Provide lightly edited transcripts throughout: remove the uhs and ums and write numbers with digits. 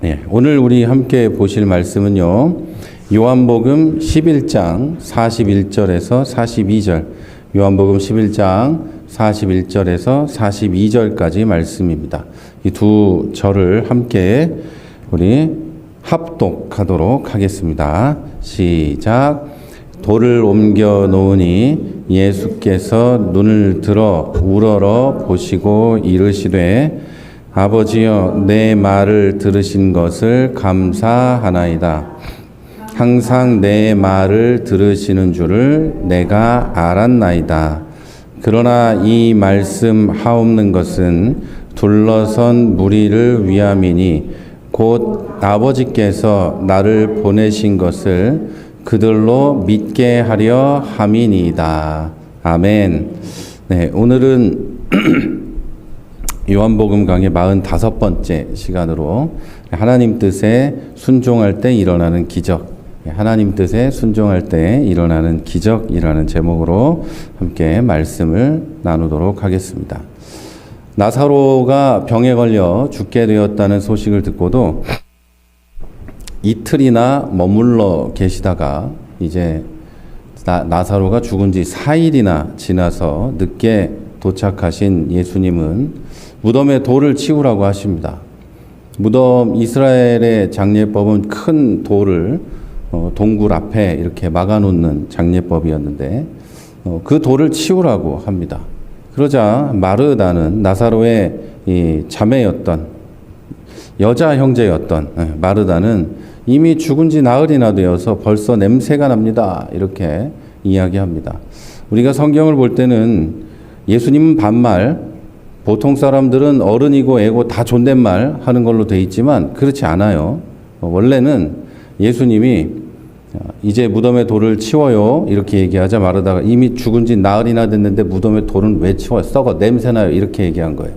네, 오늘 우리 함께 보실 말씀은요. 요한복음 11장 41절에서 42절. 요한복음 11장 41절에서 42절까지 말씀입니다. 이 두 절을 함께 우리 합독하도록 하겠습니다. 시작. 돌을 옮겨 놓으니 예수께서 눈을 들어 우러러 보시고 이르시되 아버지여 내 말을 들으신 것을 감사하나이다. 항상 내 말을 들으시는 줄을 내가 알았나이다. 그러나 이 말씀 하옵는 것은 둘러선 무리를 위함이니 곧 아버지께서 나를 보내신 것을 그들로 믿게 하려 함이니이다. 아멘. 네, 오늘은 요한복음 강의 45번째 시간으로 하나님 뜻에 순종할 때 일어나는 기적, 하나님 뜻에 순종할 때 일어나는 기적이라는 제목으로 함께 말씀을 나누도록 하겠습니다. 나사로가 병에 걸려 죽게 되었다는 소식을 듣고도 이틀이나 머물러 계시다가 이제 나사로가 죽은 지 4일이나 지나서 늦게 도착하신 예수님은 무덤에 돌을 치우라고 하십니다. 무덤 이스라엘의 장례법은 큰 돌을 동굴 앞에 이렇게 막아놓는 장례법이었는데 그 돌을 치우라고 합니다. 그러자 마르다는 나사로의 이 자매였던 여자 형제였던 마르다는 이미 죽은 지 나흘이나 되어서 벌써 냄새가 납니다. 이렇게 이야기합니다. 우리가 성경을 볼 때는 예수님은 반말, 보통 사람들은 어른이고 애고 다 존댓말 하는 걸로 돼 있지만 그렇지 않아요. 원래는 예수님이 이제 무덤에 돌을 치워요 이렇게 얘기하자 마르다가 이미 죽은 지 나흘이나 됐는데 무덤에 돌은 왜 치워요? 썩어 냄새나요 이렇게 얘기한 거예요.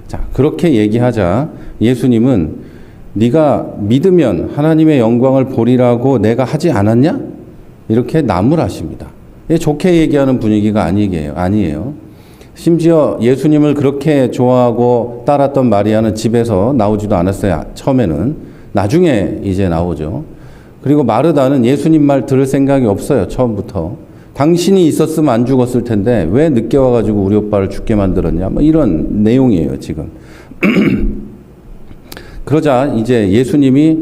자, 그렇게 얘기하자 예수님은 네가 믿으면 하나님의 영광을 보리라고 내가 하지 않았냐? 이렇게 나무라십니다. 좋게 얘기하는 분위기가 아니에요. 심지어 예수님을 그렇게 좋아하고 따랐던 마리아는 집에서 나오지도 않았어요. 처음에는. 나중에 이제 나오죠. 그리고 마르다는 예수님 말 들을 생각이 없어요. 처음부터. 당신이 있었으면 안 죽었을 텐데 왜 늦게 와가지고 우리 오빠를 죽게 만들었냐. 뭐 이런 내용이에요. 지금. 그러자 이제 예수님이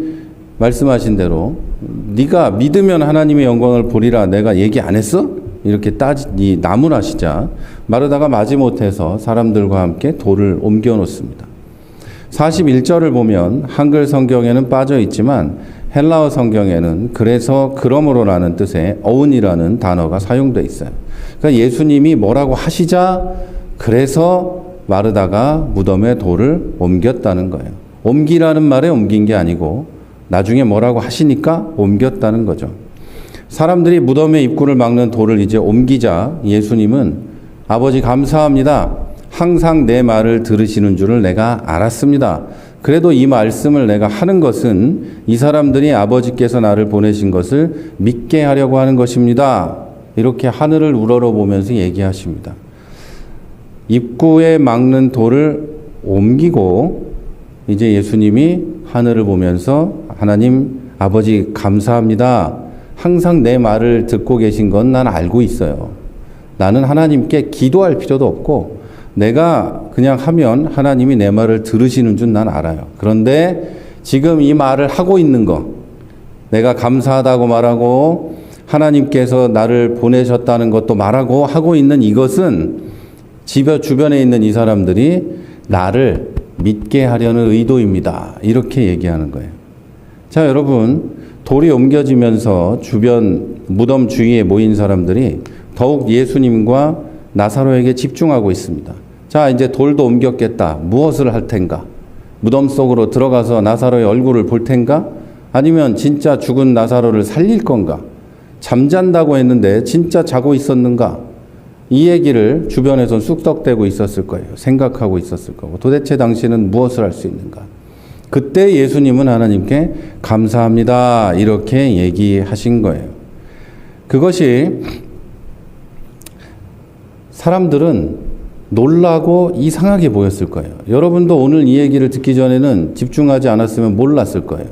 말씀하신 대로 네가 믿으면 하나님의 영광을 보리라 내가 얘기 안 했어? 이렇게 나무라시자 마르다가 마지못해서 사람들과 함께 돌을 옮겨 놓습니다. 41절을 보면 한글 성경에는 빠져 있지만 헬라어 성경에는 그래서 그러므로라는 뜻의 어운이라는 단어가 사용되어 있어요. 그러니까 예수님이 뭐라고 하시자 그래서 마르다가 무덤에 돌을 옮겼다는 거예요. 옮기라는 말에 옮긴 게 아니고 나중에 뭐라고 하시니까 옮겼다는 거죠. 사람들이 무덤의 입구를 막는 돌을 이제 옮기자 예수님은 아버지 감사합니다. 항상 내 말을 들으시는 줄을 내가 알았습니다. 그래도 이 말씀을 내가 하는 것은 이 사람들이 아버지께서 나를 보내신 것을 믿게 하려고 하는 것입니다. 이렇게 하늘을 우러러 보면서 얘기하십니다. 입구에 막는 돌을 옮기고 이제 예수님이 하늘을 보면서 하나님 아버지 감사합니다. 항상 내 말을 듣고 계신 건 난 알고 있어요. 나는 하나님께 기도할 필요도 없고 내가 그냥 하면 하나님이 내 말을 들으시는 줄 난 알아요. 그런데 지금 이 말을 하고 있는 거 내가 감사하다고 말하고 하나님께서 나를 보내셨다는 것도 말하고 하고 있는 이것은 주변에 있는 이 사람들이 나를 믿게 하려는 의도입니다. 이렇게 얘기하는 거예요. 자, 여러분 돌이 옮겨지면서 주변 무덤 주위에 모인 사람들이 더욱 예수님과 나사로에게 집중하고 있습니다. 자, 이제 돌도 옮겼겠다. 무엇을 할 텐가? 무덤 속으로 들어가서 나사로의 얼굴을 볼 텐가? 아니면 진짜 죽은 나사로를 살릴 건가? 잠잔다고 했는데 진짜 자고 있었는가? 이 얘기를 주변에서 쑥덕대고 있었을 거예요. 생각하고 있었을 거고. 도대체 당신은 무엇을 할 수 있는가? 그때 예수님은 하나님께 감사합니다. 이렇게 얘기하신 거예요. 그것이 사람들은 놀라고 이상하게 보였을 거예요. 여러분도 오늘 이 얘기를 듣기 전에는 집중하지 않았으면 몰랐을 거예요.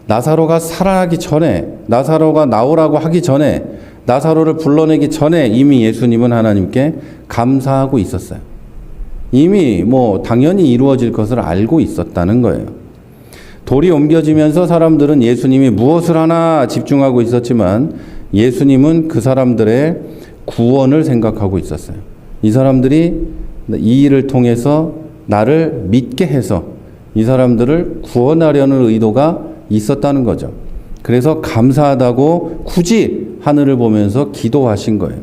나사로가 살아나기 전에, 나사로가 나오라고 하기 전에, 나사로를 불러내기 전에 이미 예수님은 하나님께 감사하고 있었어요. 이미 당연히 이루어질 것을 알고 있었다는 거예요. 돌이 옮겨지면서 사람들은 예수님이 무엇을 하나 집중하고 있었지만 예수님은 그 사람들의 구원을 생각하고 있었어요. 이 사람들이 이 일을 통해서 나를 믿게 해서 이 사람들을 구원하려는 의도가 있었다는 거죠. 그래서 감사하다고 굳이 하늘을 보면서 기도하신 거예요.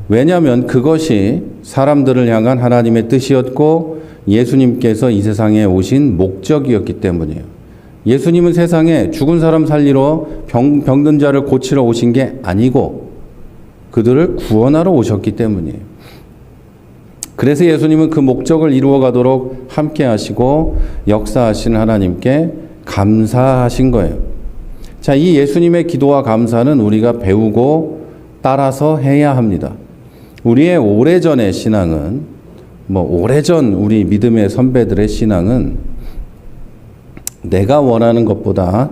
왜냐하면 그것이 사람들을 향한 하나님의 뜻이었고 예수님께서 이 세상에 오신 목적이었기 때문이에요. 예수님은 세상에 죽은 사람 살리러 병든 자를 고치러 오신 게 아니고 그들을 구원하러 오셨기 때문이에요. 그래서 예수님은 그 목적을 이루어 가도록 함께 하시고 역사하신 하나님께 감사하신 거예요. 자, 이 예수님의 기도와 감사는 우리가 배우고 따라서 해야 합니다. 우리의 오래전의 신앙은, 오래전 우리 믿음의 선배들의 신앙은 내가 원하는 것보다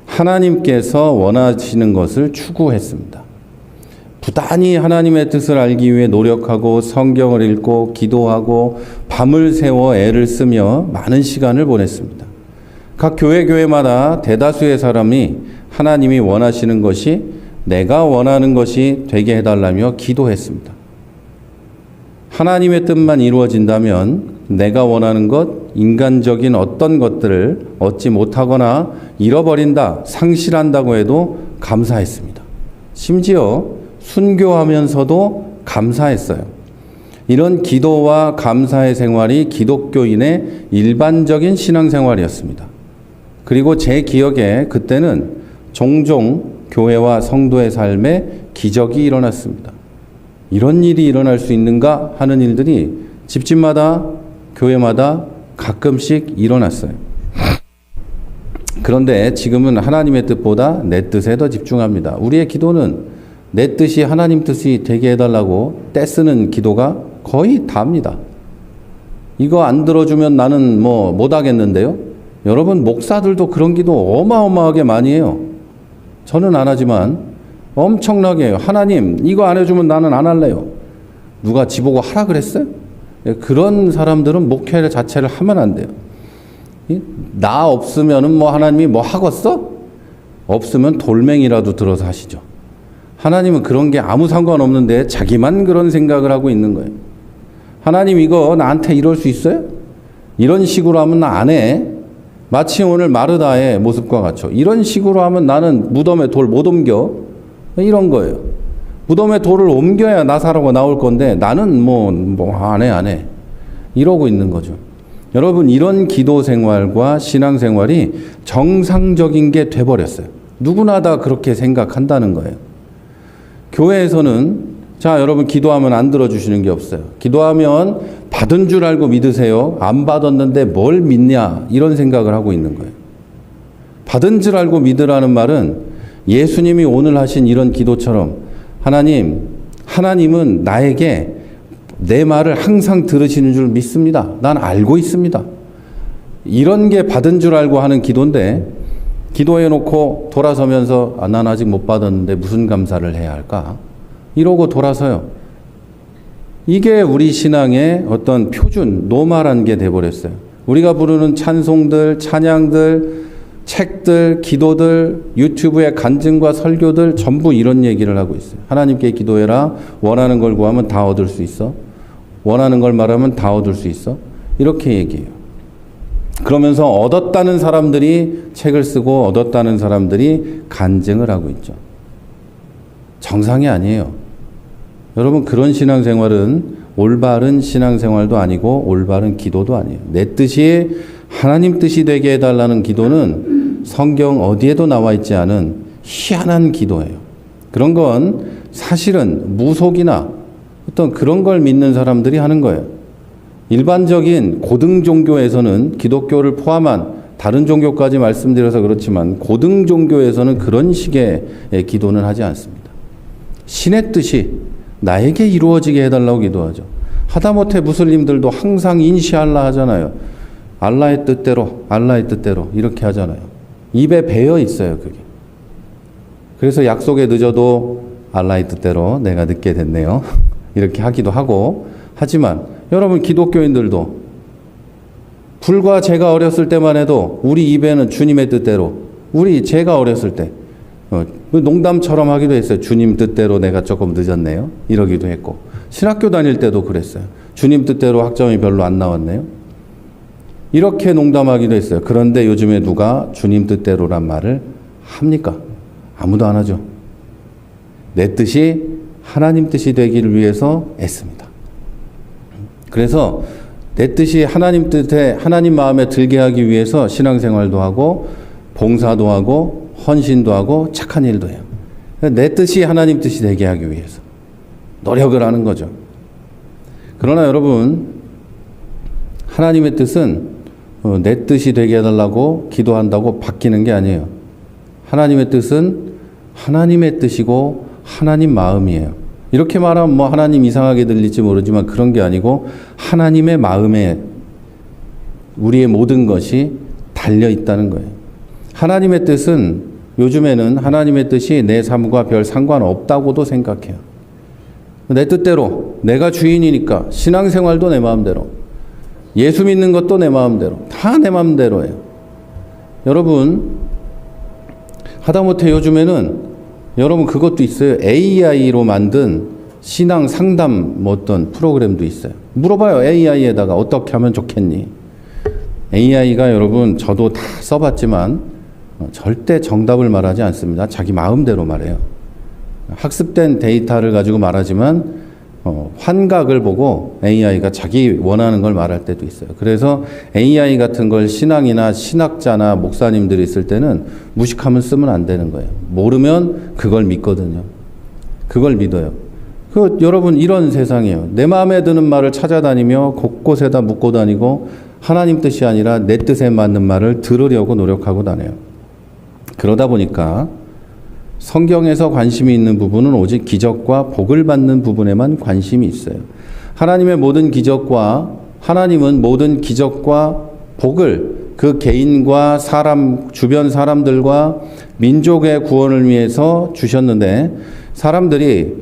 하나님께서 원하시는 것을 추구했습니다. 부단히 하나님의 뜻을 알기 위해 노력하고 성경을 읽고 기도하고 밤을 새워 애를 쓰며 많은 시간을 보냈습니다. 각 교회마다 대다수의 사람이 하나님이 원하시는 것이 내가 원하는 것이 되게 해달라며 기도했습니다. 하나님의 뜻만 이루어진다면 내가 원하는 것, 인간적인 어떤 것들을 얻지 못하거나 잃어버린다, 상실한다고 해도 감사했습니다. 심지어 순교하면서도 감사했어요. 이런 기도와 감사의 생활이 기독교인의 일반적인 신앙생활이었습니다. 그리고 제 기억에 그때는 종종 교회와 성도의 삶에 기적이 일어났습니다. 이런 일이 일어날 수 있는가 하는 일들이 집집마다 교회마다 가끔씩 일어났어요. 그런데 지금은 하나님의 뜻보다 내 뜻에 더 집중합니다. 우리의 기도는 내 뜻이 하나님 뜻이 되게 해달라고 떼쓰는 기도가 거의 다입니다. 이거 안 들어주면 나는 못하겠는데요. 여러분, 목사들도 그런 기도 어마어마하게 많이 해요. 저는 안 하지만 엄청나게 해요. 하나님, 이거 안 해주면 나는 안 할래요. 누가 지보고 하라 그랬어요? 그런 사람들은 목회 자체를 하면 안 돼요. 나 없으면은 하나님이 하겠어? 없으면 돌멩이라도 들어서 하시죠. 하나님은 그런 게 아무 상관없는데 자기만 그런 생각을 하고 있는 거예요. 하나님, 이거 나한테 이럴 수 있어요? 이런 식으로 하면 나 안 해. 마치 오늘 마르다의 모습과 같죠. 이런 식으로 하면 나는 무덤에 돌 못 옮겨. 이런 거예요. 무덤에 돌을 옮겨야 나사로가 나올 건데 나는 안 해. 이러고 있는 거죠. 여러분, 이런 기도 생활과 신앙 생활이 정상적인 게 돼버렸어요. 누구나 다 그렇게 생각한다는 거예요. 교회에서는 여러분, 기도하면 안 들어주시는 게 없어요. 기도하면 받은 줄 알고 믿으세요. 안 받았는데 뭘 믿냐, 이런 생각을 하고 있는 거예요. 받은 줄 알고 믿으라는 말은 예수님이 오늘 하신 이런 기도처럼 하나님은 나에게 내 말을 항상 들으시는 줄 믿습니다. 난 알고 있습니다. 이런 게 받은 줄 알고 하는 기도인데, 기도해놓고 돌아서면서 난 아직 못 받았는데 무슨 감사를 해야 할까? 이러고 돌아서요. 이게 우리 신앙의 어떤 표준, 노멀한 게 돼버렸어요. 우리가 부르는 찬송들, 찬양들, 책들, 기도들, 유튜브의 간증과 설교들 전부 이런 얘기를 하고 있어요. 하나님께 기도해라. 원하는 걸 구하면 다 얻을 수 있어. 원하는 걸 말하면 다 얻을 수 있어. 이렇게 얘기해요. 그러면서 얻었다는 사람들이 책을 쓰고 얻었다는 사람들이 간증을 하고 있죠. 정상이 아니에요. 여러분, 그런 신앙생활은 올바른 신앙생활도 아니고 올바른 기도도 아니에요. 내 뜻이 하나님 뜻이 되게 해달라는 기도는 성경 어디에도 나와 있지 않은 희한한 기도예요. 그런 건 사실은 무속이나 어떤 그런 걸 믿는 사람들이 하는 거예요. 일반적인 고등 종교에서는, 기독교를 포함한 다른 종교까지 말씀드려서 그렇지만 고등 종교에서는 그런 식의 기도는 하지 않습니다. 신의 뜻이 나에게 이루어지게 해달라고 기도하죠. 하다못해 무슬림들도 항상 인시알라 하잖아요. 알라의 뜻대로, 알라의 뜻대로 이렇게 하잖아요. 입에 배어 있어요, 그게. 그래서 약속에 늦어도 알라의 뜻대로 내가 늦게 됐네요. 이렇게 하기도 하고, 하지만 여러분 기독교인들도 불과 제가 어렸을 때만 해도 우리 입에는 주님의 뜻대로, 제가 어렸을 때 농담처럼 하기도 했어요. 주님 뜻대로 내가 조금 늦었네요. 이러기도 했고, 신학교 다닐 때도 그랬어요. 주님 뜻대로 학점이 별로 안 나왔네요. 이렇게 농담하기도 했어요. 그런데 요즘에 누가 주님 뜻대로란 말을 합니까? 아무도 안 하죠. 내 뜻이 하나님 뜻이 되기를 위해서 애씁니다. 그래서 내 뜻이 하나님 뜻에, 하나님 마음에 들게 하기 위해서 신앙생활도 하고 봉사도 하고 헌신도 하고 착한 일도 해요. 내 뜻이 하나님 뜻이 되게 하기 위해서 노력을 하는 거죠. 그러나 여러분, 하나님의 뜻은 내 뜻이 되게 해달라고 기도한다고 바뀌는 게 아니에요. 하나님의 뜻은 하나님의 뜻이고 하나님 마음이에요. 이렇게 말하면 뭐 하나님 이상하게 들릴지 모르지만 그런 게 아니고 하나님의 마음에 우리의 모든 것이 달려 있다는 거예요. 하나님의 뜻은 요즘에는 하나님의 뜻이 내 삶과 별 상관없다고도 생각해요. 내 뜻대로, 내가 주인이니까 신앙생활도 내 마음대로, 예수 믿는 것도 내 마음대로, 다 내 마음대로예요. 여러분, 하다못해 요즘에는 여러분 그것도 있어요. AI로 만든 신앙 상담 뭐 어떤 프로그램도 있어요. 물어봐요. AI에다가 어떻게 하면 좋겠니? AI가 여러분 저도 다 써봤지만 절대 정답을 말하지 않습니다. 자기 마음대로 말해요. 학습된 데이터를 가지고 말하지만 환각을 보고 AI가 자기 원하는 걸 말할 때도 있어요. 그래서 AI 같은 걸 신앙이나 신학자나 목사님들이 있을 때는 무식하면 쓰면 안 되는 거예요. 모르면 그걸 믿거든요. 그걸 믿어요. 여러분 이런 세상이에요. 내 마음에 드는 말을 찾아다니며 곳곳에다 묻고 다니고 하나님 뜻이 아니라 내 뜻에 맞는 말을 들으려고 노력하고 다녀요. 그러다 보니까 성경에서 관심이 있는 부분은 오직 기적과 복을 받는 부분에만 관심이 있어요. 하나님의 모든 기적과, 하나님은 모든 기적과 복을 그 개인과 사람, 주변 사람들과 민족의 구원을 위해서 주셨는데 사람들이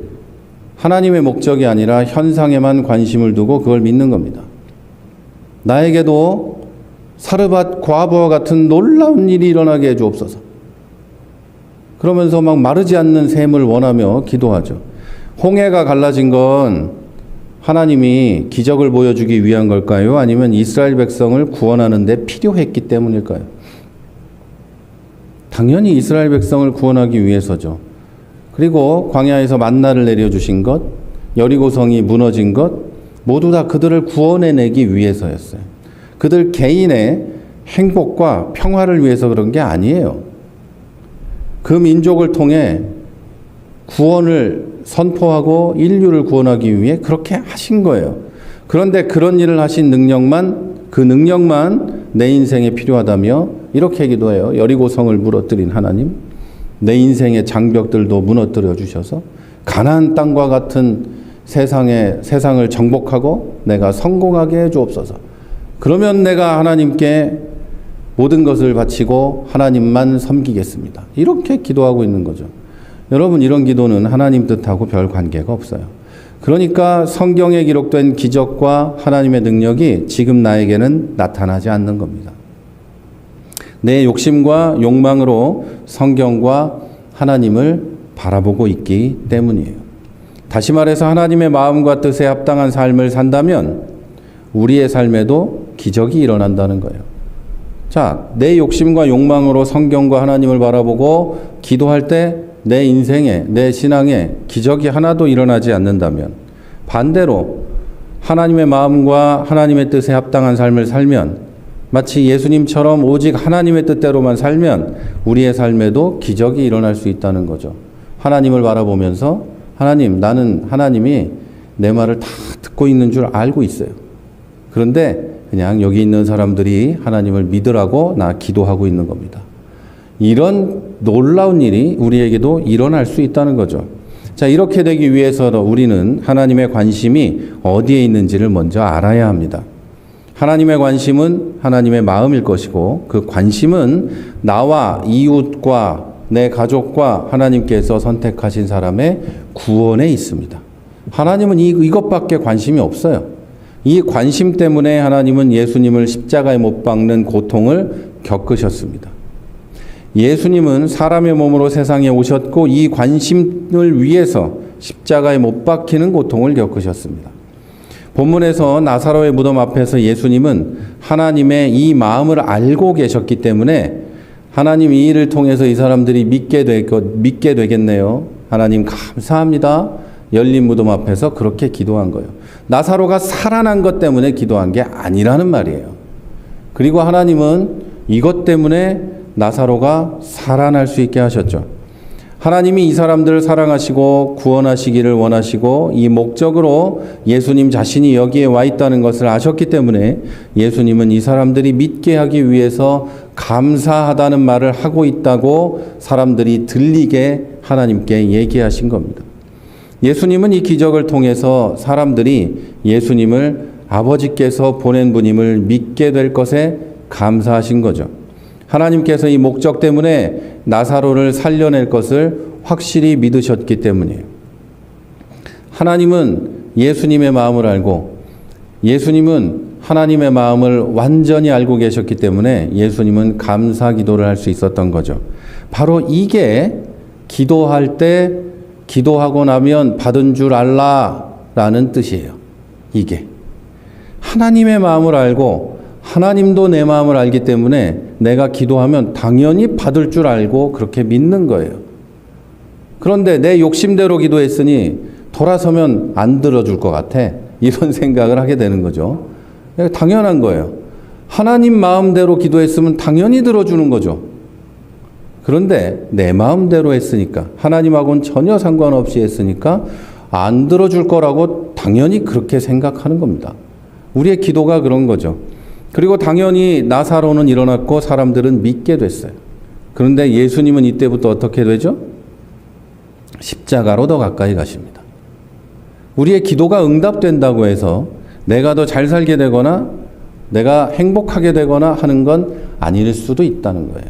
하나님의 목적이 아니라 현상에만 관심을 두고 그걸 믿는 겁니다. 나에게도 사르밧 과부와 같은 놀라운 일이 일어나게 해 주옵소서. 그러면서 막 마르지 않는 샘을 원하며 기도하죠. 홍해가 갈라진 건 하나님이 기적을 보여주기 위한 걸까요? 아니면 이스라엘 백성을 구원하는 데 필요했기 때문일까요? 당연히 이스라엘 백성을 구원하기 위해서죠. 그리고 광야에서 만나를 내려주신 것, 여리고성이 무너진 것, 모두 다 그들을 구원해내기 위해서였어요. 그들 개인의 행복과 평화를 위해서 그런 게 아니에요. 그 민족을 통해 구원을 선포하고 인류를 구원하기 위해 그렇게 하신 거예요. 그런데 그런 일을 하신 그 능력만 내 인생에 필요하다며 이렇게 기도해요. 여리고성을 무너뜨린 하나님, 내 인생의 장벽들도 무너뜨려 주셔서 가나안 땅과 같은 세상을 정복하고 내가 성공하게 해 주옵소서. 그러면 내가 하나님께 모든 것을 바치고 하나님만 섬기겠습니다. 이렇게 기도하고 있는 거죠. 여러분 이런 기도는 하나님 뜻하고 별 관계가 없어요. 그러니까 성경에 기록된 기적과 하나님의 능력이 지금 나에게는 나타나지 않는 겁니다. 내 욕심과 욕망으로 성경과 하나님을 바라보고 있기 때문이에요. 다시 말해서 하나님의 마음과 뜻에 합당한 삶을 산다면 우리의 삶에도 기적이 일어난다는 거예요. 자, 내 욕심과 욕망으로 성경과 하나님을 바라보고 기도할 때 내 인생에, 내 신앙에 기적이 하나도 일어나지 않는다면 반대로 하나님의 마음과 하나님의 뜻에 합당한 삶을 살면 마치 예수님처럼 오직 하나님의 뜻대로만 살면 우리의 삶에도 기적이 일어날 수 있다는 거죠. 하나님을 바라보면서 나는 하나님이 내 말을 다 듣고 있는 줄 알고 있어요. 그런데 그냥 여기 있는 사람들이 하나님을 믿으라고 나 기도하고 있는 겁니다. 이런 놀라운 일이 우리에게도 일어날 수 있다는 거죠. 자, 이렇게 되기 위해서 우리는 하나님의 관심이 어디에 있는지를 먼저 알아야 합니다. 하나님의 관심은 하나님의 마음일 것이고 그 관심은 나와 이웃과 내 가족과 하나님께서 선택하신 사람의 구원에 있습니다. 하나님은 이것밖에 관심이 없어요. 이 관심 때문에 하나님은 예수님을 십자가에 못 박는 고통을 겪으셨습니다. 예수님은 사람의 몸으로 세상에 오셨고 이 관심을 위해서 십자가에 못 박히는 고통을 겪으셨습니다. 본문에서 나사로의 무덤 앞에서 예수님은 하나님의 이 마음을 알고 계셨기 때문에 하나님 이 일을 통해서 이 사람들이 믿게 되겠네요. 하나님 감사합니다. 열린 무덤 앞에서 그렇게 기도한 거예요. 나사로가 살아난 것 때문에 기도한 게 아니라는 말이에요. 그리고 하나님은 이것 때문에 나사로가 살아날 수 있게 하셨죠. 하나님이 이 사람들을 사랑하시고 구원하시기를 원하시고 이 목적으로 예수님 자신이 여기에 와 있다는 것을 아셨기 때문에 예수님은 이 사람들이 믿게 하기 위해서 감사하다는 말을 하고 있다고 사람들이 들리게 하나님께 얘기하신 겁니다. 예수님은 이 기적을 통해서 사람들이 예수님을 아버지께서 보낸 분임을 믿게 될 것에 감사하신 거죠. 하나님께서 이 목적 때문에 나사로를 살려낼 것을 확실히 믿으셨기 때문이에요. 하나님은 예수님의 마음을 알고 예수님은 하나님의 마음을 완전히 알고 계셨기 때문에 예수님은 감사 기도를 할 수 있었던 거죠. 바로 이게 기도할 때 기도하고 나면 받은 줄 알라라는 뜻이에요. 이게 하나님의 마음을 알고 하나님도 내 마음을 알기 때문에 내가 기도하면 당연히 받을 줄 알고 그렇게 믿는 거예요. 그런데 내 욕심대로 기도했으니 돌아서면 안 들어줄 것 같아. 이런 생각을 하게 되는 거죠. 당연한 거예요. 하나님 마음대로 기도했으면 당연히 들어주는 거죠. 그런데 내 마음대로 했으니까 하나님하고는 전혀 상관없이 했으니까 안 들어줄 거라고 당연히 그렇게 생각하는 겁니다. 우리의 기도가 그런 거죠. 그리고 당연히 나사로는 일어났고 사람들은 믿게 됐어요. 그런데 예수님은 이때부터 어떻게 되죠? 십자가로 더 가까이 가십니다. 우리의 기도가 응답된다고 해서 내가 더 잘 살게 되거나 내가 행복하게 되거나 하는 건 아닐 수도 있다는 거예요.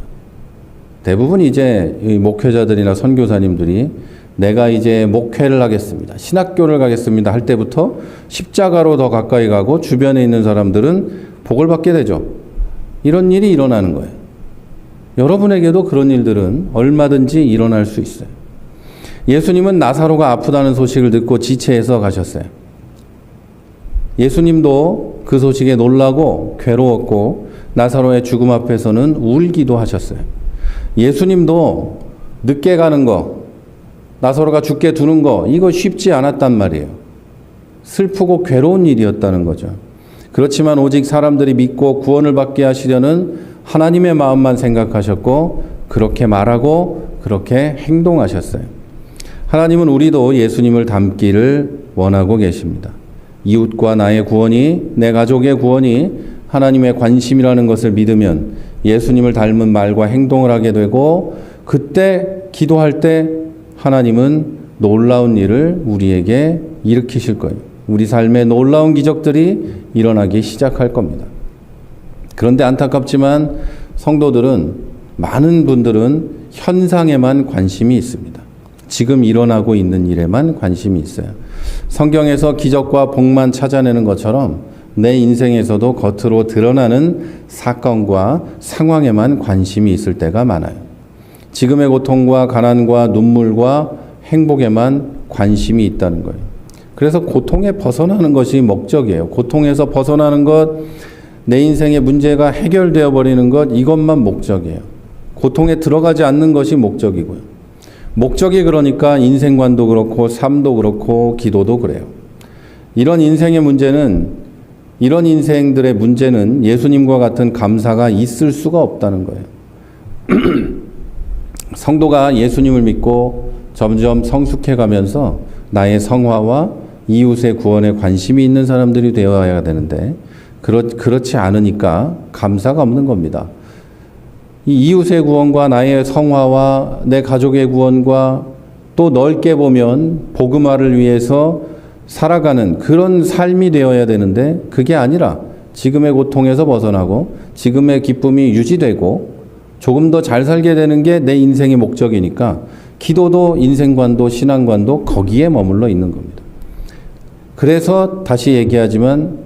대부분 이제 목회자들이나 선교사님들이 내가 이제 목회를 하겠습니다. 신학교를 가겠습니다. 할 때부터 십자가로 더 가까이 가고 주변에 있는 사람들은 복을 받게 되죠. 이런 일이 일어나는 거예요. 여러분에게도 그런 일들은 얼마든지 일어날 수 있어요. 예수님은 나사로가 아프다는 소식을 듣고 지체해서 가셨어요. 예수님도 그 소식에 놀라고 괴로웠고 나사로의 죽음 앞에서는 울기도 하셨어요. 예수님도 늦게 가는 거, 나사로가 죽게 두는 거, 이거 쉽지 않았단 말이에요. 슬프고 괴로운 일이었다는 거죠. 그렇지만 오직 사람들이 믿고 구원을 받게 하시려는 하나님의 마음만 생각하셨고 그렇게 말하고 그렇게 행동하셨어요. 하나님은 우리도 예수님을 닮기를 원하고 계십니다. 이웃과 나의 구원이, 내 가족의 구원이 하나님의 관심이라는 것을 믿으면 예수님을 닮은 말과 행동을 하게 되고 그때 기도할 때 하나님은 놀라운 일을 우리에게 일으키실 거예요. 우리 삶에 놀라운 기적들이 일어나기 시작할 겁니다. 그런데 안타깝지만 성도들은, 많은 분들은 현상에만 관심이 있습니다. 지금 일어나고 있는 일에만 관심이 있어요. 성경에서 기적과 복만 찾아내는 것처럼 내 인생에서도 겉으로 드러나는 사건과 상황에만 관심이 있을 때가 많아요. 지금의 고통과 가난과 눈물과 행복에만 관심이 있다는 거예요. 그래서 고통에 벗어나는 것이 목적이에요. 고통에서 벗어나는 것, 내 인생의 문제가 해결되어 버리는 것, 이것만 목적이에요. 고통에 들어가지 않는 것이 목적이고요. 목적이 그러니까 인생관도 그렇고 삶도 그렇고 기도도 그래요. 이런 인생의 문제는, 이런 인생들의 문제는 예수님과 같은 감사가 있을 수가 없다는 거예요. 성도가 예수님을 믿고 점점 성숙해 가면서 나의 성화와 이웃의 구원에 관심이 있는 사람들이 되어야 되는데 그렇지 않으니까 감사가 없는 겁니다. 이 이웃의 구원과 나의 성화와 내 가족의 구원과 또 또 넓게 보면 복음화를 위해서 살아가는 그런 삶이 되어야 되는데 그게 아니라 지금의 고통에서 벗어나고 지금의 기쁨이 유지되고 조금 더 잘 살게 되는 게 내 인생의 목적이니까 기도도 인생관도 신앙관도 거기에 머물러 있는 겁니다. 그래서 다시 얘기하지만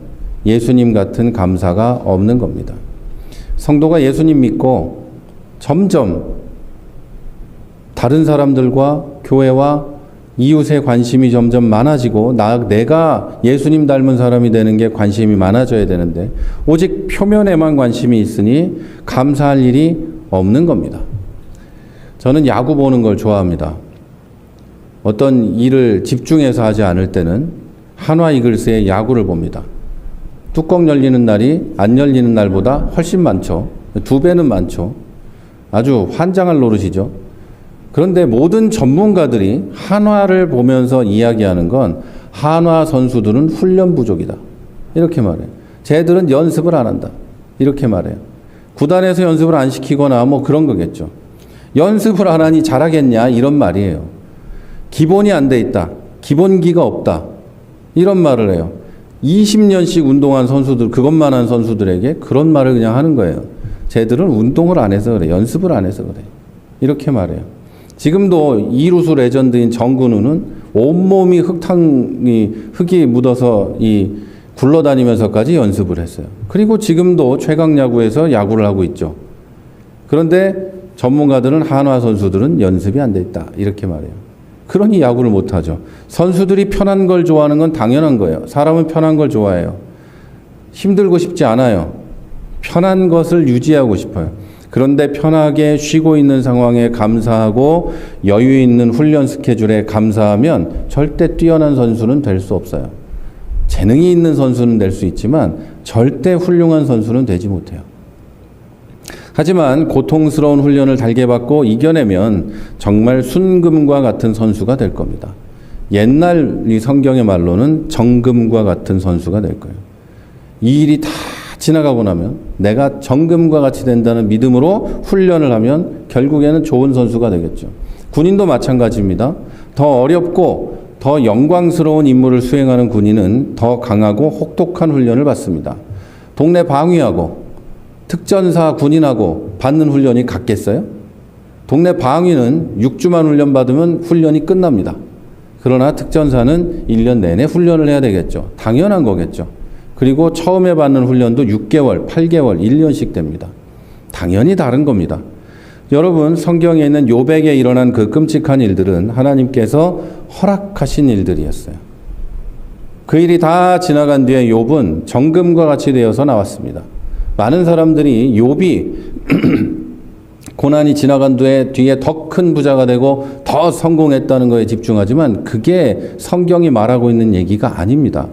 예수님 같은 감사가 없는 겁니다. 성도가 예수님 믿고 점점 다른 사람들과 교회와 이웃의 관심이 점점 많아지고 내가 예수님 닮은 사람이 되는 게 관심이 많아져야 되는데 오직 표면에만 관심이 있으니 감사할 일이 없는 겁니다. 저는 야구 보는 걸 좋아합니다. 어떤 일을 집중해서 하지 않을 때는 한화 이글스의 야구를 봅니다. 뚜껑 열리는 날이 안 열리는 날보다 훨씬 많죠. 2배는 많죠. 아주 환장할 노릇이죠. 그런데 모든 전문가들이 한화를 보면서 이야기하는 건 한화 선수들은 훈련 부족이다. 이렇게 말해요. 쟤들은 연습을 안 한다. 이렇게 말해요. 구단에서 연습을 안 시키거나 뭐 그런 거겠죠. 연습을 안 하니 잘하겠냐 이런 말이에요. 기본이 안 돼 있다. 기본기가 없다. 이런 말을 해요. 20년씩 운동한 선수들, 그것만 한 선수들에게 그런 말을 그냥 하는 거예요. 쟤들은 운동을 안 해서 그래. 연습을 안 해서 그래. 이렇게 말해요. 지금도 이루수 레전드인 정근우는 온몸이 흙이 묻어서 굴러다니면서까지 연습을 했어요. 그리고 지금도 최강야구에서 야구를 하고 있죠. 그런데 전문가들은 한화 선수들은 연습이 안 돼 있다. 이렇게 말해요. 그러니 야구를 못하죠. 선수들이 편한 걸 좋아하는 건 당연한 거예요. 사람은 편한 걸 좋아해요. 힘들고 싶지 않아요. 편한 것을 유지하고 싶어요. 그런데 편하게 쉬고 있는 상황에 감사하고 여유 있는 훈련 스케줄에 감사하면 절대 뛰어난 선수는 될 수 없어요. 재능이 있는 선수는 될 수 있지만 절대 훌륭한 선수는 되지 못해요. 하지만 고통스러운 훈련을 달게 받고 이겨내면 정말 순금과 같은 선수가 될 겁니다. 옛날 이 성경의 말로는 정금과 같은 선수가 될 거예요. 이 일이 다 지나가고 나면 내가 정금과 같이 된다는 믿음으로 훈련을 하면 결국에는 좋은 선수가 되겠죠. 군인도 마찬가지입니다. 더 어렵고 더 영광스러운 임무를 수행하는 군인은 더 강하고 혹독한 훈련을 받습니다. 동네 방위하고 특전사 군인하고 받는 훈련이 같겠어요? 동네 방위는 6주만 훈련 받으면 훈련이 끝납니다. 그러나 특전사는 1년 내내 훈련을 해야 되겠죠. 당연한 거겠죠. 그리고 처음에 받는 훈련도 6개월, 8개월, 1년씩 됩니다. 당연히 다른 겁니다. 여러분, 성경에 있는 욥에게 일어난 그 끔찍한 일들은 하나님께서 허락하신 일들이었어요. 그 일이 다 지나간 뒤에 욥은 정금과 같이 되어서 나왔습니다. 많은 사람들이 욥이 고난이 지나간 뒤에 더 큰 부자가 되고 더 성공했다는 거에 집중하지만 그게 성경이 말하고 있는 얘기가 아닙니다.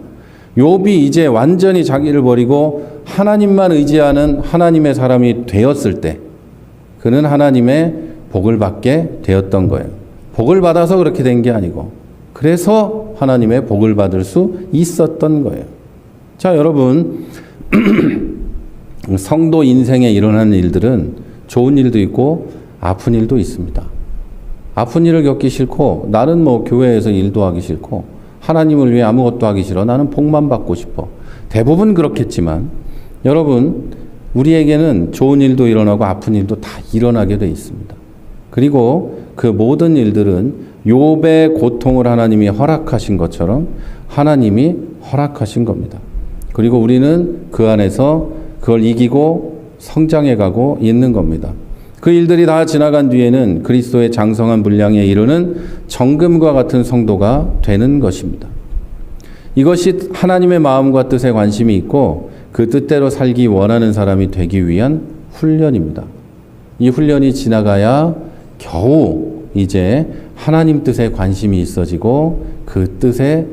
욥이 이제 완전히 자기를 버리고 하나님만 의지하는 하나님의 사람이 되었을 때 그는 하나님의 복을 받게 되었던 거예요. 복을 받아서 그렇게 된 게 아니고 그래서 하나님의 복을 받을 수 있었던 거예요. 자, 여러분 성도 인생에 일어나는 일들은 좋은 일도 있고 아픈 일도 있습니다. 아픈 일을 겪기 싫고 나는 뭐 교회에서 일도 하기 싫고 하나님을 위해 아무것도 하기 싫어. 나는 복만 받고 싶어. 대부분 그렇겠지만 여러분 우리에게는 좋은 일도 일어나고 아픈 일도 다 일어나게 돼 있습니다. 그리고 그 모든 일들은 욥의 고통을 하나님이 허락하신 것처럼 하나님이 허락하신 겁니다. 그리고 우리는 그 안에서 그걸 이기고 성장해 가고 있는 겁니다. 그 일들이 다 지나간 뒤에는 그리스도의 장성한 분량에 이르는 정금과 같은 성도가 되는 것입니다. 이것이 하나님의 마음과 뜻에 관심이 있고 그 뜻대로 살기 원하는 사람이 되기 위한 훈련입니다. 이 훈련이 지나가야 겨우 이제 하나님 뜻에 관심이 있어지고 그 뜻에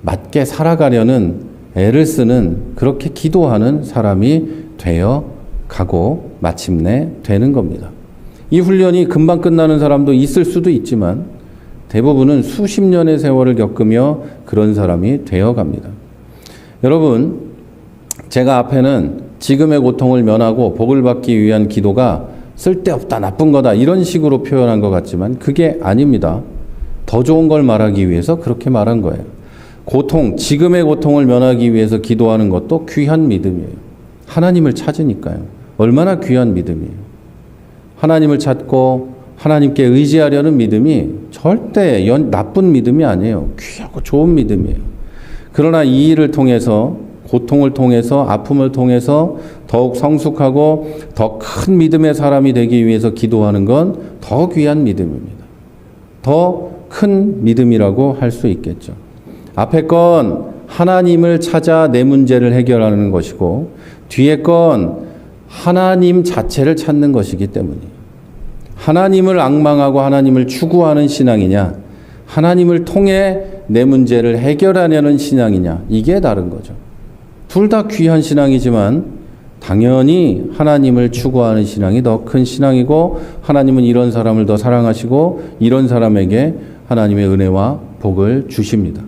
맞게 살아가려는 애를 쓰는 그렇게 기도하는 사람이 되어 가고 마침내 되는 겁니다. 이 훈련이 금방 끝나는 사람도 있을 수도 있지만 대부분은 수십 년의 세월을 겪으며 그런 사람이 되어 갑니다. 여러분, 제가 앞에는 지금의 고통을 면하고 복을 받기 위한 기도가 쓸데없다, 나쁜 거다 이런 식으로 표현한 것 같지만 그게 아닙니다. 더 좋은 걸 말하기 위해서 그렇게 말한 거예요. 고통, 지금의 고통을 면하기 위해서 기도하는 것도 귀한 믿음이에요. 하나님을 찾으니까요. 얼마나 귀한 믿음이에요. 하나님을 찾고 하나님께 의지하려는 믿음이 절대 나쁜 믿음이 아니에요. 귀하고 좋은 믿음이에요. 그러나 이 일을 통해서, 고통을 통해서, 아픔을 통해서 더욱 성숙하고 더 큰 믿음의 사람이 되기 위해서 기도하는 건 더 귀한 믿음입니다. 더 큰 믿음이라고 할 수 있겠죠. 앞에 건 하나님을 찾아 내 문제를 해결하는 것이고, 뒤에 건 하나님 자체를 찾는 것이기 때문이에요. 하나님을 앙망하고 하나님을 추구하는 신앙이냐, 하나님을 통해 내 문제를 해결하려는 신앙이냐, 이게 다른 거죠. 둘 다 귀한 신앙이지만 당연히 하나님을 추구하는 신앙이 더 큰 신앙이고, 하나님은 이런 사람을 더 사랑하시고 이런 사람에게 하나님의 은혜와 복을 주십니다.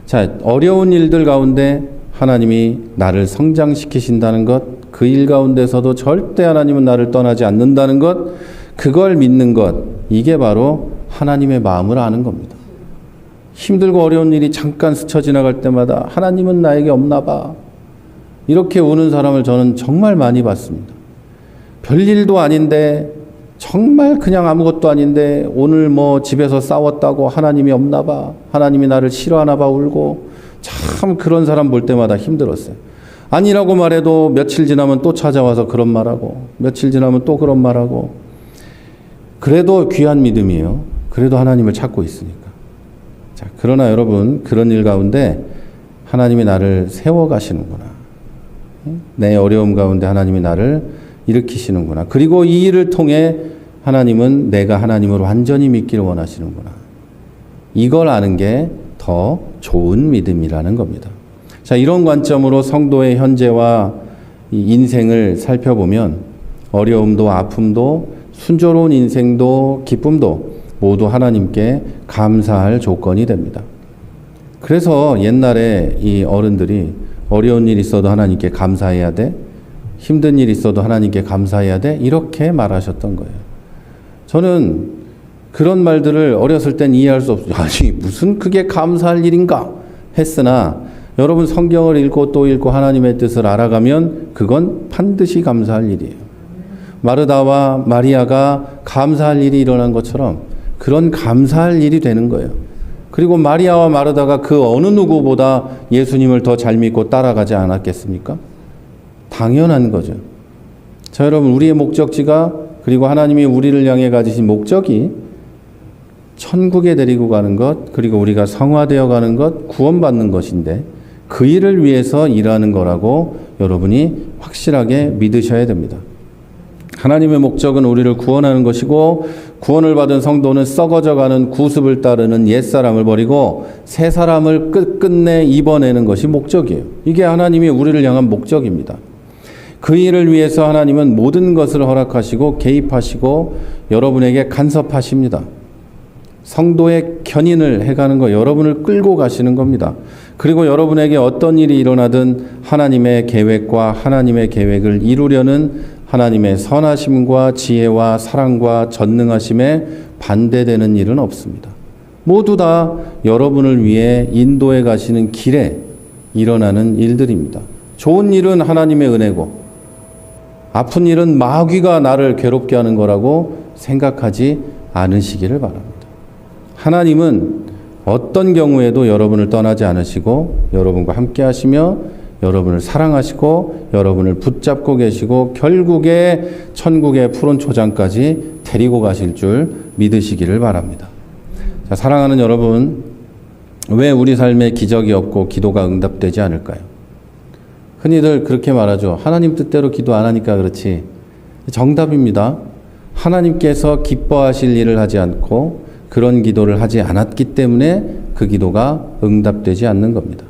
자, 어려운 일들 가운데 하나님이 나를 성장시키신다는 것, 그 일 가운데서도 절대 하나님은 나를 떠나지 않는다는 것, 그걸 믿는 것, 이게 바로 하나님의 마음을 아는 겁니다. 힘들고 어려운 일이 잠깐 스쳐 지나갈 때마다 하나님은 나에게 없나 봐, 이렇게 우는 사람을 저는 정말 많이 봤습니다. 별일도 아닌데, 정말 그냥 아무것도 아닌데 오늘 뭐 집에서 싸웠다고 하나님이 없나 봐, 하나님이 나를 싫어하나 봐 울고, 참 그런 사람 볼 때마다 힘들었어요. 아니라고 말해도 며칠 지나면 또 찾아와서 그런 말하고, 며칠 지나면 또 그런 말하고. 그래도 귀한 믿음이에요. 그래도 하나님을 찾고 있으니까. 자, 그러나 여러분, 그런 일 가운데 하나님이 나를 세워가시는구나. 내 어려움 가운데 하나님이 나를 일으키시는구나. 그리고 이 일을 통해 하나님은 내가 하나님을 완전히 믿기를 원하시는구나. 이걸 아는 게 더 좋은 믿음이라는 겁니다. 자, 이런 관점으로 성도의 현재와 이 인생을 살펴보면 어려움도 아픔도 순조로운 인생도 기쁨도 모두 하나님께 감사할 조건이 됩니다. 그래서 옛날에 이 어른들이 어려운 일 있어도 하나님께 감사해야 돼, 힘든 일 있어도 하나님께 감사해야 돼, 이렇게 말하셨던 거예요. 저는 그런 말들을 어렸을 땐 이해할 수 없어요. 아니, 무슨 그게 감사할 일인가 했으나 여러분, 성경을 읽고 또 읽고 하나님의 뜻을 알아가면 그건 반드시 감사할 일이에요. 마르다와 마리아가 감사할 일이 일어난 것처럼 그런 감사할 일이 되는 거예요. 그리고 마리아와 마르다가 그 어느 누구보다 예수님을 더 잘 믿고 따라가지 않았겠습니까? 당연한 거죠. 자, 여러분, 우리의 목적지가, 그리고 하나님이 우리를 향해 가지신 목적이 천국에 데리고 가는 것, 그리고 우리가 성화되어 가는 것, 구원받는 것인데 그 일을 위해서 일하는 거라고 여러분이 확실하게 믿으셔야 됩니다. 하나님의 목적은 우리를 구원하는 것이고, 구원을 받은 성도는 썩어져가는 구습을 따르는 옛사람을 버리고 새 사람을 끝끝내 입어내는 것이 목적이에요. 이게 하나님이 우리를 향한 목적입니다. 그 일을 위해서 하나님은 모든 것을 허락하시고 개입하시고 여러분에게 간섭하십니다. 성도의 견인을 해가는 거, 여러분을 끌고 가시는 겁니다. 그리고 여러분에게 어떤 일이 일어나든 하나님의 계획과 하나님의 계획을 이루려는 하나님의 선하심과 지혜와 사랑과 전능하심에 반대되는 일은 없습니다. 모두 다 여러분을 위해 인도해 가시는 길에 일어나는 일들입니다. 좋은 일은 하나님의 은혜고, 아픈 일은 마귀가 나를 괴롭게 하는 거라고 생각하지 않으시기를 바랍니다. 하나님은 어떤 경우에도 여러분을 떠나지 않으시고 여러분과 함께 하시며 여러분을 사랑하시고 여러분을 붙잡고 계시고 결국에 천국의 푸른 초장까지 데리고 가실 줄 믿으시기를 바랍니다. 자, 사랑하는 여러분, 왜 우리 삶에 기적이 없고 기도가 응답되지 않을까요? 흔히들 그렇게 말하죠. 하나님 뜻대로 기도 안 하니까 그렇지. 정답입니다. 하나님께서 기뻐하실 일을 하지 않고 그런 기도를 하지 않았기 때문에 그 기도가 응답되지 않는 겁니다.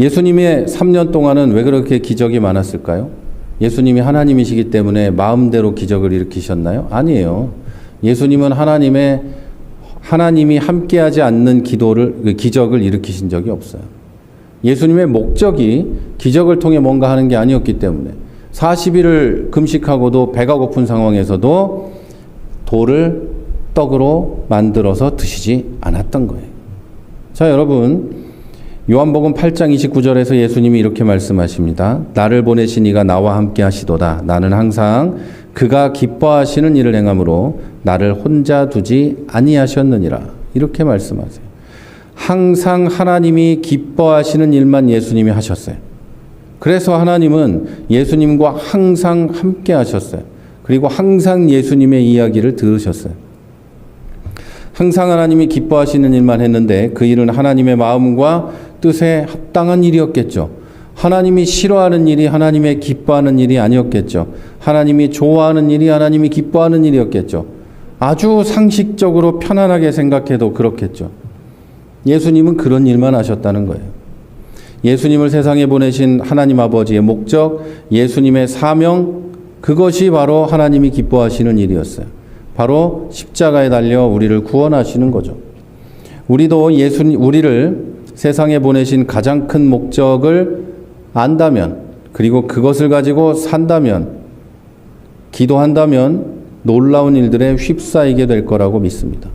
예수님의 3년 동안은 왜 그렇게 기적이 많았을까요? 예수님이 하나님이시기 때문에 마음대로 기적을 일으키셨나요? 아니에요. 예수님은 하나님이 함께하지 않는 기적을 일으키신 적이 없어요. 예수님의 목적이 기적을 통해 뭔가 하는 게 아니었기 때문에 40일을 금식하고도 배가 고픈 상황에서도 돌을 떡으로 만들어서 드시지 않았던 거예요. 자, 여러분, 요한복음 8장 29절에서 예수님이 이렇게 말씀하십니다. 나를 보내신 이가 나와 함께 하시도다. 나는 항상 그가 기뻐하시는 일을 행함으로 나를 혼자 두지 아니하셨느니라. 이렇게 말씀하세요. 항상 하나님이 기뻐하시는 일만 예수님이 하셨어요. 그래서 하나님은 예수님과 항상 함께 하셨어요. 그리고 항상 예수님의 이야기를 들으셨어요. 항상 하나님이 기뻐하시는 일만 했는데 그 일은 하나님의 마음과 뜻에 합당한 일이었겠죠. 하나님이 싫어하는 일이 하나님의 기뻐하는 일이 아니었겠죠. 하나님이 좋아하는 일이 하나님이 기뻐하는 일이었겠죠. 아주 상식적으로 편안하게 생각해도 그렇겠죠. 예수님은 그런 일만 하셨다는 거예요. 예수님을 세상에 보내신 하나님 아버지의 목적, 예수님의 사명, 그것이 바로 하나님이 기뻐하시는 일이었어요. 바로 십자가에 달려 우리를 구원하시는 거죠. 우리도 우리를 세상에 보내신 가장 큰 목적을 안다면, 그리고 그것을 가지고 산다면, 기도한다면 놀라운 일들에 휩싸이게 될 거라고 믿습니다.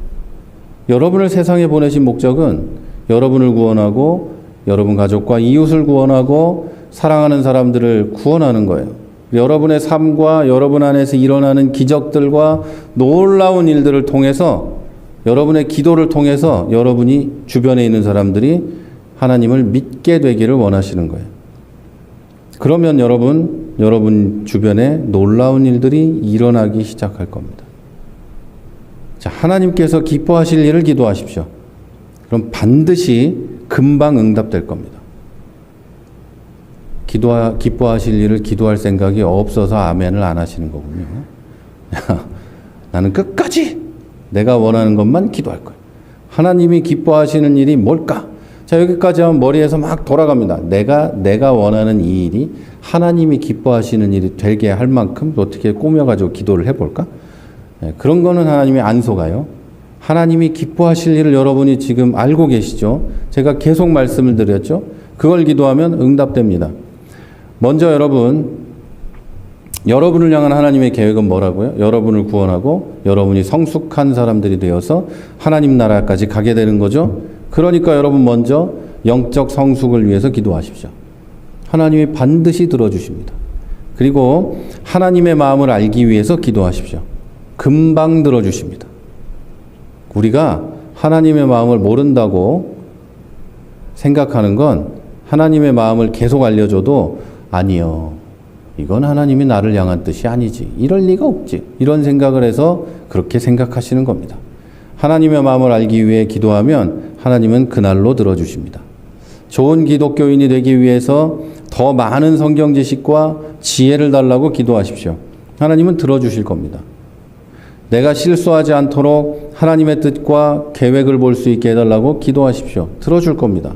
여러분을 세상에 보내신 목적은 여러분을 구원하고 여러분 가족과 이웃을 구원하고 사랑하는 사람들을 구원하는 거예요. 여러분의 삶과 여러분 안에서 일어나는 기적들과 놀라운 일들을 통해서 여러분의 기도를 통해서 여러분이 주변에 있는 사람들이 하나님을 믿게 되기를 원하시는 거예요. 그러면 여러분 주변에 놀라운 일들이 일어나기 시작할 겁니다. 자, 하나님께서 기뻐하실 일을 기도하십시오. 그럼 반드시 금방 응답될 겁니다. 기뻐하실 일을 기도할 생각이 없어서 아멘을 안 하시는 거군요. 나는 끝까지 내가 원하는 것만 기도할 거야. 하나님이 기뻐하시는 일이 뭘까? 자, 여기까지 하면 머리에서 막 돌아갑니다. 내가 원하는 이 일이 하나님이 기뻐하시는 일이 되게 할 만큼 어떻게 꾸며가지고 기도를 해볼까? 그런 거는 하나님이 안 속아요. 하나님이 기뻐하실 일을 여러분이 지금 알고 계시죠? 제가 계속 말씀을 드렸죠? 그걸 기도하면 응답됩니다. 먼저 여러분을 향한 하나님의 계획은 뭐라고요? 여러분을 구원하고 여러분이 성숙한 사람들이 되어서 하나님 나라까지 가게 되는 거죠. 그러니까 여러분 먼저 영적 성숙을 위해서 기도하십시오. 하나님이 반드시 들어주십니다. 그리고 하나님의 마음을 알기 위해서 기도하십시오. 금방 들어주십니다. 우리가 하나님의 마음을 모른다고 생각하는 건 하나님의 마음을 계속 알려줘도 아니요, 이건 하나님이 나를 향한 뜻이 아니지, 이럴 리가 없지, 이런 생각을 해서 그렇게 생각하시는 겁니다. 하나님의 마음을 알기 위해 기도하면 하나님은 그날로 들어주십니다. 좋은 기독교인이 되기 위해서 더 많은 성경 지식과 지혜를 달라고 기도하십시오. 하나님은 들어주실 겁니다. 내가 실수하지 않도록 하나님의 뜻과 계획을 볼 수 있게 해달라고 기도하십시오. 들어줄 겁니다.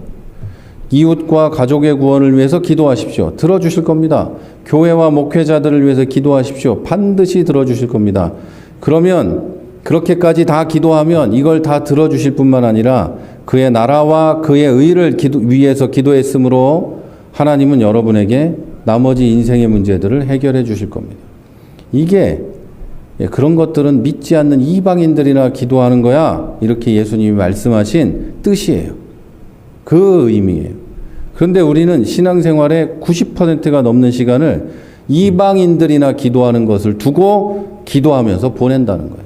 이웃과 가족의 구원을 위해서 기도하십시오. 들어주실 겁니다. 교회와 목회자들을 위해서 기도하십시오. 반드시 들어주실 겁니다. 그러면 그렇게까지 다 기도하면 이걸 다 들어주실 뿐만 아니라 그의 나라와 그의 의를 위해서 기도했으므로 하나님은 여러분에게 나머지 인생의 문제들을 해결해 주실 겁니다. 이게 그런 것들은 믿지 않는 이방인들이나 기도하는 거야, 이렇게 예수님이 말씀하신 뜻이에요. 그 의미예요. 그런데 우리는 신앙생활의 90%가 넘는 시간을 이방인들이나 기도하는 것을 두고 기도하면서 보낸다는 거예요.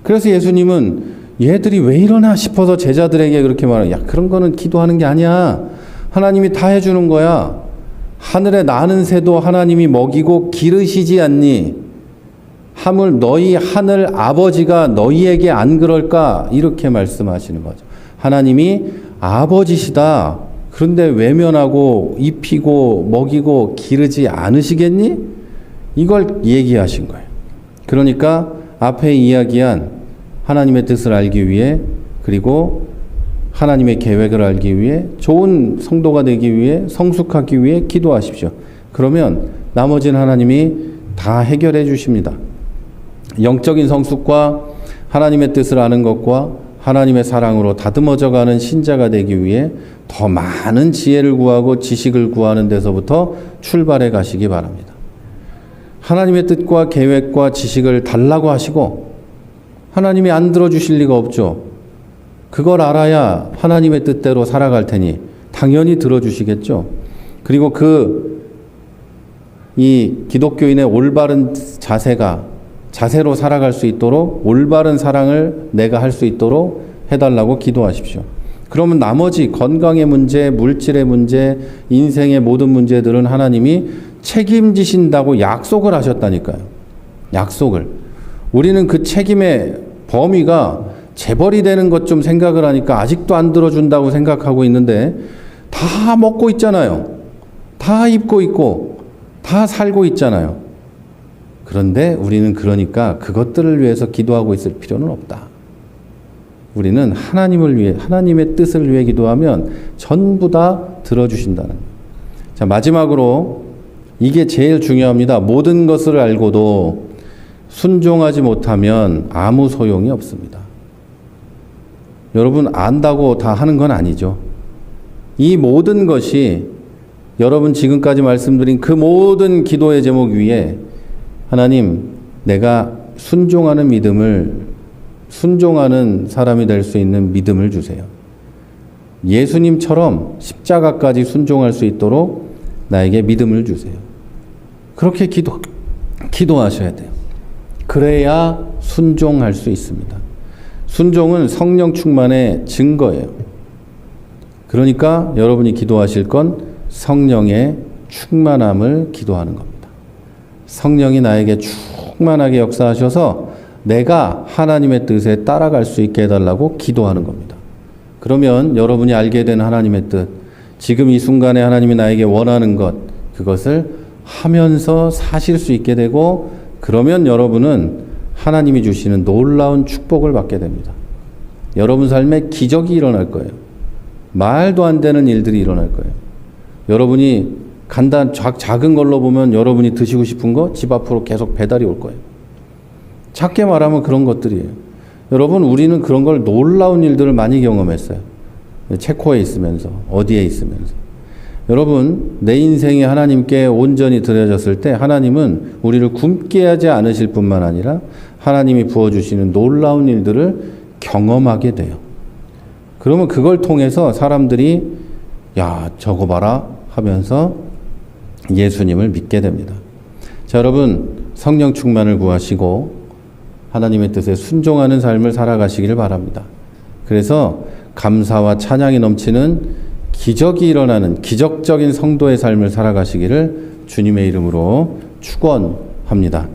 그래서 예수님은 얘들이 왜 이러나 싶어서 제자들에게 그렇게 말해요. 야, 그런 거는 기도하는 게 아니야. 하나님이 다 해주는 거야. 하늘에 나는 새도 하나님이 먹이고 기르시지 않니? 하물 너희 하늘 아버지가 너희에게 안 그럴까? 이렇게 말씀하시는 거죠. 하나님이 아버지시다. 그런데 외면하고 입히고 먹이고 기르지 않으시겠니? 이걸 얘기하신 거예요. 그러니까 앞에 이야기한 하나님의 뜻을 알기 위해, 그리고 하나님의 계획을 알기 위해, 좋은 성도가 되기 위해, 성숙하기 위해 기도하십시오. 그러면 나머지는 하나님이 다 해결해 주십니다. 영적인 성숙과 하나님의 뜻을 아는 것과 하나님의 사랑으로 다듬어져가는 신자가 되기 위해 더 많은 지혜를 구하고 지식을 구하는 데서부터 출발해 가시기 바랍니다. 하나님의 뜻과 계획과 지식을 달라고 하시고 하나님이 안 들어주실 리가 없죠. 그걸 알아야 하나님의 뜻대로 살아갈 테니 당연히 들어주시겠죠. 그리고 이 기독교인의 올바른 자세로 살아갈 수 있도록 올바른 사랑을 내가 할 수 있도록 해달라고 기도하십시오. 그러면 나머지 건강의 문제, 물질의 문제, 인생의 모든 문제들은 하나님이 책임지신다고 약속을 하셨다니까요. 약속을. 우리는 그 책임의 범위가 재벌이 되는 것 좀 생각을 하니까 아직도 안 들어준다고 생각하고 있는데 다 먹고 있잖아요. 다 입고 있고 다 살고 있잖아요. 그런데 우리는 그러니까 그것들을 위해서 기도하고 있을 필요는 없다. 우리는 하나님을 위해, 하나님의 뜻을 위해 기도하면 전부 다 들어주신다는 거예요. 자, 마지막으로 이게 제일 중요합니다. 모든 것을 알고도 순종하지 못하면 아무 소용이 없습니다. 여러분, 안다고 다 하는 건 아니죠. 이 모든 것이 여러분 지금까지 말씀드린 그 모든 기도의 제목 위에 하나님, 내가 순종하는 사람이 될 수 있는 믿음을 주세요. 예수님처럼 십자가까지 순종할 수 있도록 나에게 믿음을 주세요. 그렇게 기도하셔야 돼요. 그래야 순종할 수 있습니다. 순종은 성령 충만의 증거예요. 그러니까 여러분이 기도하실 건 성령의 충만함을 기도하는 겁니다. 성령이 나에게 충만하게 역사하셔서 내가 하나님의 뜻에 따라갈 수 있게 해달라고 기도하는 겁니다. 그러면 여러분이 알게 된 하나님의 뜻, 지금 이 순간에 하나님이 나에게 원하는 것, 그것을 하면서 사실 수 있게 되고, 그러면 여러분은 하나님이 주시는 놀라운 축복을 받게 됩니다. 여러분 삶에 기적이 일어날 거예요. 말도 안 되는 일들이 일어날 거예요. 여러분이 작은 걸로 보면 여러분이 드시고 싶은 거 집 앞으로 계속 배달이 올 거예요. 작게 말하면 그런 것들이에요. 여러분, 우리는 그런 걸 놀라운 일들을 많이 경험했어요. 체코에 있으면서, 어디에 있으면서. 여러분, 내 인생이 하나님께 온전히 드려졌을 때 하나님은 우리를 굶게 하지 않으실 뿐만 아니라 하나님이 부어주시는 놀라운 일들을 경험하게 돼요. 그러면 그걸 통해서 사람들이 야, 저거 봐라 하면서 예수님을 믿게 됩니다. 자, 여러분, 성령 충만을 구하시고 하나님의 뜻에 순종하는 삶을 살아가시기를 바랍니다. 그래서 감사와 찬양이 넘치는 기적이 일어나는 기적적인 성도의 삶을 살아가시기를 주님의 이름으로 축원합니다.